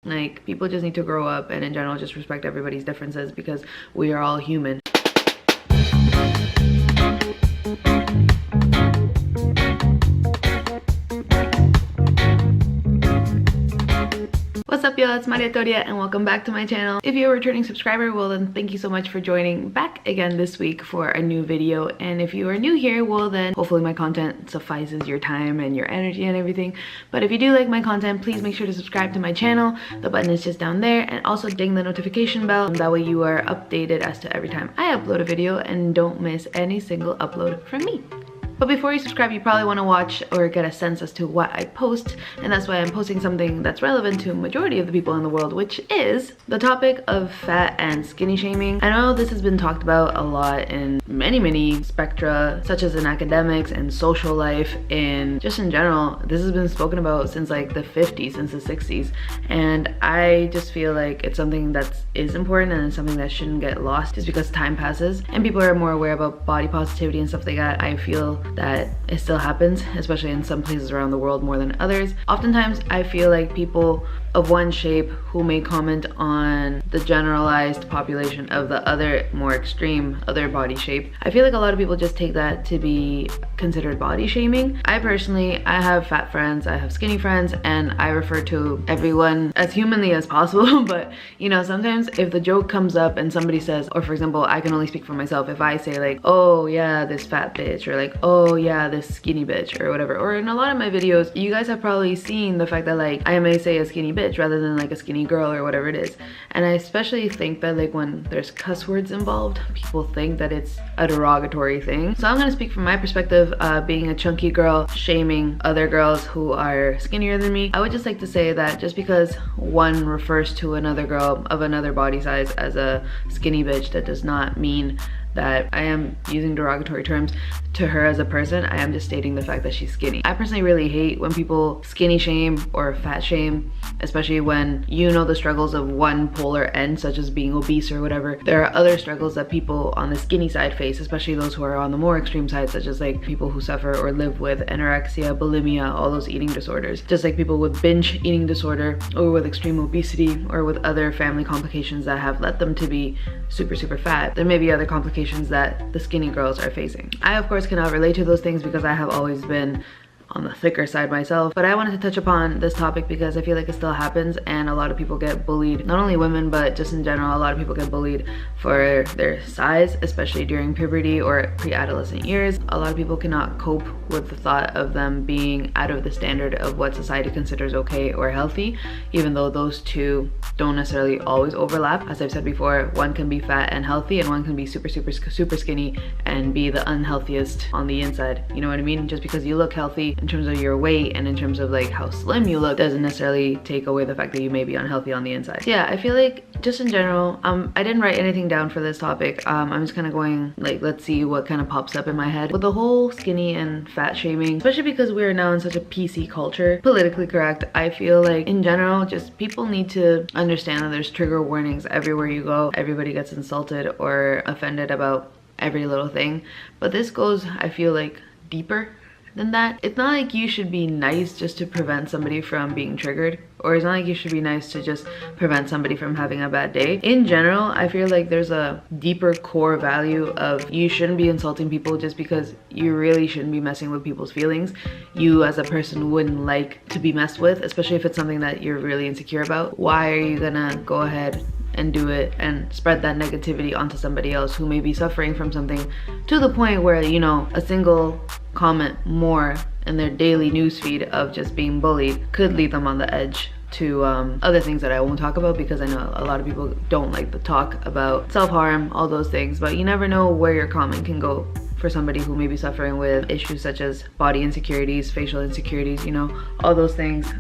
Like, people just need to grow up and in general just respect everybody's differences because we are all human. What's up, y'all? It's Maria and welcome back to my channel. If you're a returning subscriber, well then thank you so much for joining back again this week for a new video. And if you are new here, well then hopefully my content suffices your time and your energy and everything. But if you do like my content, please make sure to subscribe to my channel. The button is just down there, and also ding the notification bell. That way you are updated as to every time I upload a video and don't miss any single upload from me. But before you subscribe, you probably want to watch or get a sense as to what I post, and that's why I'm posting something that's relevant to a majority of the people in the world, which is the topic of fat and skinny shaming. I know this has been talked about a lot in many spectra, such as in academics and social life, and just in general. This has been spoken about since like the 50s, since the 60s, and I just feel like it's something that is important and it's something that shouldn't get lost just because time passes and people are more aware about body positivity and stuff like that. I feel that it still happens, especially in some places around the world more than others. Oftentimes I feel like people of one shape who may comment on the generalized population of the other, more extreme other body shape, I feel like a lot of people just take that to be considered body shaming. I have fat friends, I have skinny friends, and I refer to everyone as humanly as possible. But you know, sometimes if the joke comes up and somebody says, or for example, I can only speak for myself, if I say like, oh yeah, this fat bitch, or like, oh yeah, this skinny bitch, or whatever, or in a lot of my videos, you guys have probably seen the fact that like I may say a skinny bitch rather than like a skinny girl or whatever it is. And I especially think that like when there's cuss words involved, people think that it's a derogatory thing. So I'm gonna speak from my perspective, being a chunky girl, shaming other girls who are skinnier than me. I would just like to say that just because one refers to another girl of another body size as a skinny bitch, that does not mean that I am using derogatory terms to her as a person. I am just stating the fact that she's skinny. I personally really hate when people skinny shame or fat shame, especially when you know the struggles of one polar end, such as being obese or whatever. There are other struggles that people on the skinny side face, especially those who are on the more extreme side, such as like people who suffer or live with anorexia, bulimia, all those eating disorders. Just like people with binge eating disorder, or with extreme obesity, or with other family complications that have led them to be super fat. There may be other complications that the skinny girls are facing. I of course cannot relate to those things because I have always been on the thicker side myself, but I wanted to touch upon this topic because I feel like it still happens and a lot of people get bullied. Not only women, but just in general, a lot of people get bullied for their size, especially during puberty or pre-adolescent years. A lot of people cannot cope with the thought of them being out of the standard of what society considers okay or healthy, even though those two don't necessarily always overlap. As I've said before, one can be fat and healthy, and one can be super skinny and be the unhealthiest on the inside. You know what I mean? Just because you look healthy in terms of your weight and in terms of like how slim you look doesn't necessarily take away the fact that you may be unhealthy on the inside. So yeah, I feel like just in general, I didn't write anything down for this topic. I'm just kind of going like, let's see what kind of pops up in my head with the whole skinny and fat shaming, especially because we are now in such a PC culture, politically correct. I feel like in general, just people need to understand that there's trigger warnings everywhere you go. Everybody gets insulted or offended about every little thing, but this goes, I feel like, deeper than that. It's not like you should be nice just to prevent somebody from being triggered, or it's not like you should be nice to just prevent somebody from having a bad day. In general, I feel like there's a deeper core value of you shouldn't be insulting people just because you really shouldn't be messing with people's feelings. You as a person wouldn't like to be messed with, especially if it's something that you're really insecure about. Why are you gonna go ahead and do it and spread that negativity onto somebody else who may be suffering from something to the point where, you know, a single comment more in their daily newsfeed of just being bullied could lead them on the edge to other things that I won't talk about, because I know a lot of people don't like to talk about self-harm, all those things, but you never know where your comment can go for somebody who may be suffering with issues such as body insecurities, facial insecurities, you know, all those things.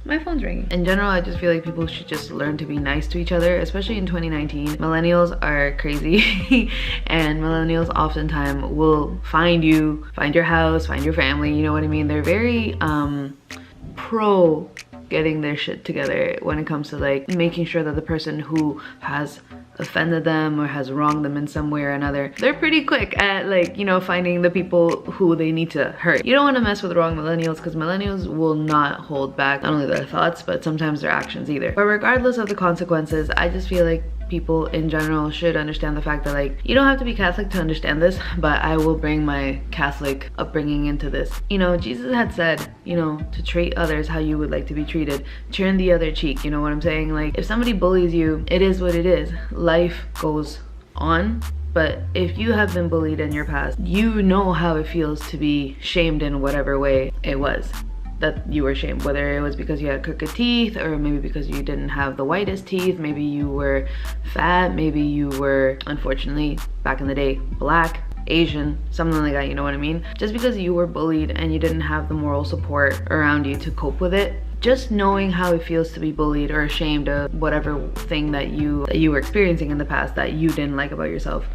My phone's ringing. In general, I just feel like people should just learn to be nice to each other, especially in 2019. Millennials are crazy and millennials oftentimes will find your house, find your family, you know what I mean? They're very pro getting their shit together when it comes to like making sure that the person who has offended them or has wronged them in some way or another, they're pretty quick at like, you know, finding the people who they need to hurt. You don't want to mess with wrong millennials, because millennials will not hold back not only their thoughts but sometimes their actions either. But regardless of the consequences, I just feel like people in general should understand the fact that, like, you don't have to be Catholic to understand this, but I will bring my Catholic upbringing into this. You know, Jesus had said, you know, to treat others how you would like to be treated. Turn the other cheek, you know what I'm saying? Like, if somebody bullies you, it is what it is. Life goes on. But if you have been bullied in your past, you know how it feels to be shamed in whatever way it was that you were shamed, whether it was because you had crooked teeth, or maybe because you didn't have the whitest teeth, maybe you were fat, maybe you were, unfortunately, back in the day, black, Asian, something like that, you know what I mean? Just because you were bullied and you didn't have the moral support around you to cope with it, just knowing how it feels to be bullied or ashamed of whatever thing that you were experiencing in the past that you didn't like about yourself,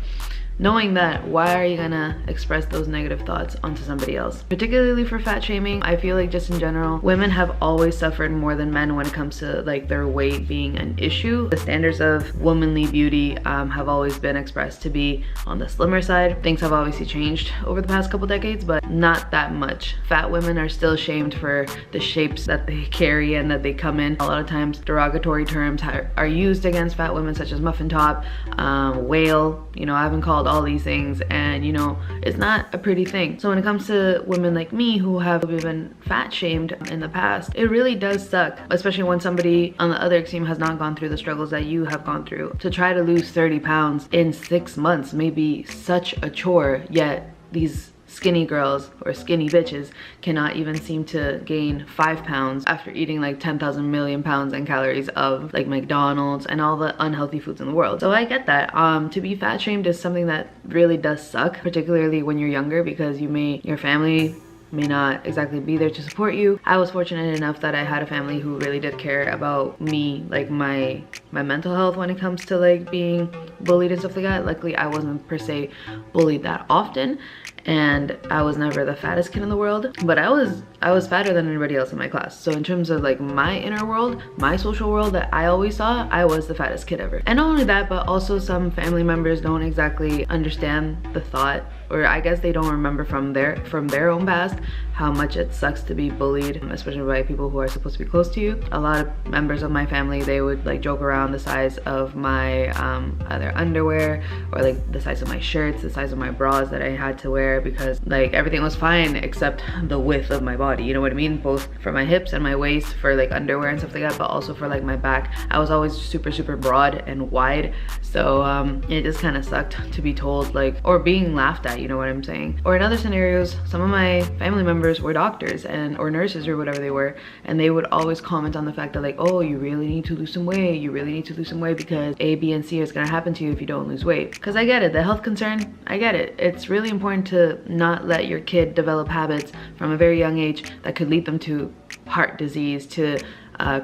knowing that, why are you gonna express those negative thoughts onto somebody else? Particularly for fat shaming, I feel like just in general, women have always suffered more than men when it comes to like their weight being an issue. The standards of womanly beauty have always been expressed to be on the slimmer side. Things have obviously changed over the past couple decades, but not that much. Fat women are still shamed for the shapes that they carry and that they come in. A lot of times derogatory terms are used against fat women, such as muffin top, whale, you know, I've been called all these things, and you know, it's not a pretty thing. So when it comes to women like me who have been fat shamed in the past, it really does suck, especially when somebody on the other extreme has not gone through the struggles that you have gone through. To try to lose 30 pounds in 6 months may be such a chore, yet these skinny girls or skinny bitches cannot even seem to gain 5 pounds after eating like 10,000 million pounds in calories of like McDonald's and all the unhealthy foods in the world. So I get that. To be fat shamed is something that really does suck, particularly when you're younger, because your family may not exactly be there to support you. I was fortunate enough that I had a family who really did care about me, like my mental health when it comes to like being bullied and stuff like that. Luckily, I wasn't per se bullied that often, and I was never the fattest kid in the world, but I was fatter than anybody else in my class. So in terms of like my inner world, my social world that I always saw, I was the fattest kid ever. And not only that, but also some family members don't exactly understand the thought, or I guess they don't remember from their own past how much it sucks to be bullied, especially by people who are supposed to be close to you. A lot of members of my family, they would like joke around the size of my either underwear or like the size of my shirts, the size of my bras that I had to wear, because like everything was fine except the width of my body, you know what I mean? Both for my hips and my waist for like underwear and stuff like that, but also for like my back. I was always super broad and wide, so it just kind of sucked to be told like, or being laughed at, you know what I'm saying? Or in other scenarios, some of my family members were doctors or nurses or whatever they were, and they would always comment on the fact that like, oh, you really need to lose some weight, you really need to lose some weight because A, B, and C is gonna happen to you if you don't lose weight. Because I get it, the health concern, I get it. It's really important to not let your kid develop habits from a very young age that could lead them to heart disease, to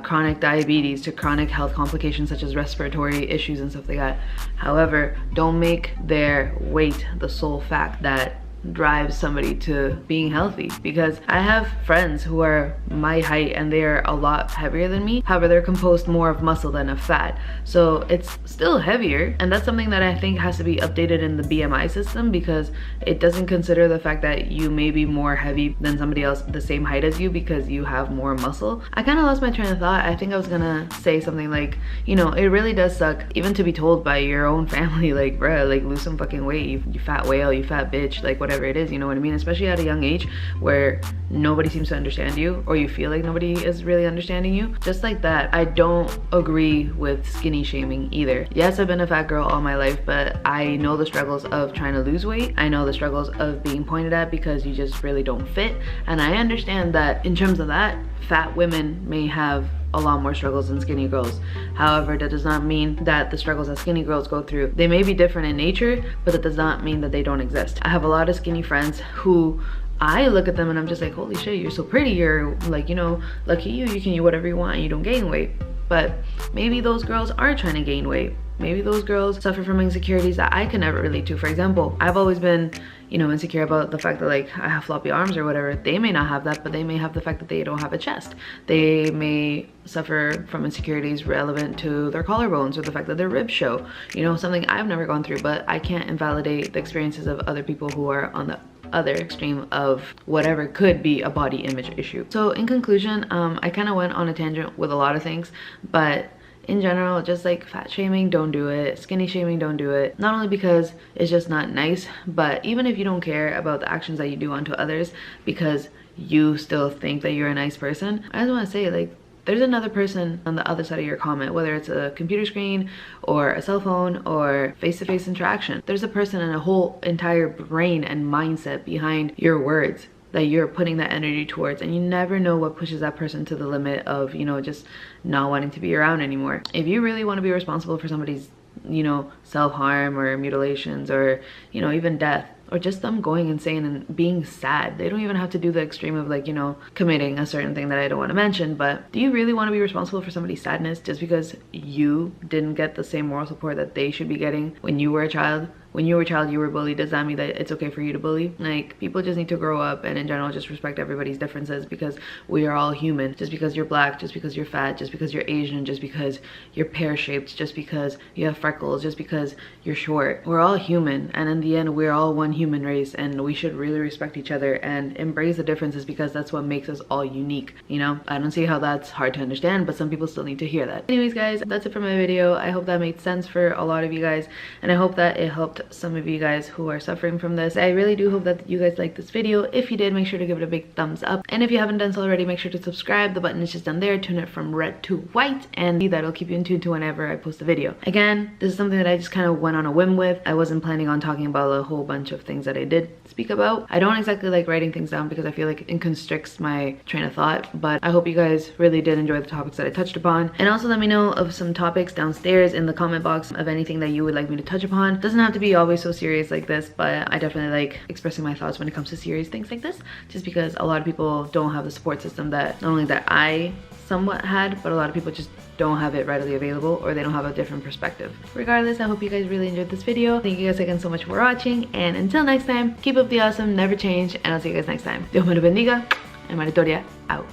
chronic diabetes, to chronic health complications such as respiratory issues and stuff like that. However, don't make their weight the sole fact that drives somebody to being healthy, because I have friends who are my height and they're a lot heavier than me. However, they're composed more of muscle than of fat, so it's still heavier, and that's something that I think has to be updated in the BMI system, because it doesn't consider the fact that you may be more heavy than somebody else the same height as you because you have more muscle. I kind of lost my train of thought. I think I was gonna say something like, you know, it really does suck even to be told by your own family like, bruh, like lose some fucking weight, you fat whale, you fat bitch, like whatever it is, you know what I mean? Especially at a young age where nobody seems to understand you, or you feel like nobody is really understanding you. Just like that, I don't agree with skinny shaming either. Yes, I've been a fat girl all my life, but I know the struggles of trying to lose weight. I know the struggles of being pointed at because you just really don't fit, and I understand that in terms of that, fat women may have a lot more struggles than skinny girls. However, that does not mean that the struggles that skinny girls go through, they may be different in nature, but that does not mean that they don't exist. I have a lot of skinny friends who I look at them and I'm just like, holy shit, you're so pretty, you're like, you know, lucky you can eat whatever you want and you don't gain weight. But maybe those girls are trying to gain weight. maybe those girls suffer from insecurities that I can never relate to. For example, I've always been, you know, insecure about the fact that like I have floppy arms or whatever. They may not have that, but they may have the fact that they don't have a chest. They may suffer from insecurities relevant to their collarbones or the fact that their ribs show, you know, something I've never gone through, but I can't invalidate the experiences of other people who are on the other extreme of whatever could be a body image issue. So in conclusion, I kind of went on a tangent with a lot of things, but in general, just like fat shaming, don't do it. Skinny shaming, don't do it. Not only because it's just not nice, but even if you don't care about the actions that you do onto others because you still think that you're a nice person, I just want to say, like, there's another person on the other side of your comment, whether it's a computer screen or a cell phone or face-to-face interaction. There's a person and a whole entire brain and mindset behind your words that you're putting that energy towards, and you never know what pushes that person to the limit of, you know, just not wanting to be around anymore. If you really want to be responsible for somebody's, you know, self-harm or mutilations or, you know, even death, or just them going insane and being sad, they don't even have to do the extreme of, like, you know, committing a certain thing that I don't want to mention, but do you really want to be responsible for somebody's sadness just because you didn't get the same moral support that they should be getting when you were a child? When you were a child, you were bullied. Does that mean that it's okay for you to bully? Like, people just need to grow up and in general just respect everybody's differences, because we are all human. Just because you're black, just because you're fat, just because you're Asian, just because you're pear-shaped, just because you have freckles, just because you're short, we're all human, and in the end we're all one human race, and we should really respect each other and embrace the differences, because that's what makes us all unique, you know? I don't see how that's hard to understand, but some people still need to hear that. Anyways guys, that's it for my video. I hope that made sense for a lot of you guys, and I hope that it helped some of you guys who are suffering from this. I really do hope that you guys liked this video. If you did, make sure to give it a big thumbs up, and if you haven't done so already, make sure to subscribe. The button is just down there. Turn it from red to white, and that'll keep you in tune to whenever I post a video. Again, this is something that I just kind of went on a whim with. I wasn't planning on talking about a whole bunch of things that I did speak about. I don't exactly like writing things down because I feel like it constricts my train of thought, but I hope you guys really did enjoy the topics that I touched upon, and also let me know of some topics downstairs in the comment box of anything that you would like me to touch upon. It doesn't have to be always so serious like this, but I definitely like expressing my thoughts when it comes to serious things like this, just because a lot of people don't have the support system that not only that I somewhat had, but a lot of people just don't have it readily available, or they don't have a different perspective. Regardless, I hope you guys really enjoyed this video. Thank you guys again so much for watching, and until next time, keep up the awesome, never change, and I'll see you guys next time. Dios me lo bendiga, and MariaVicz out.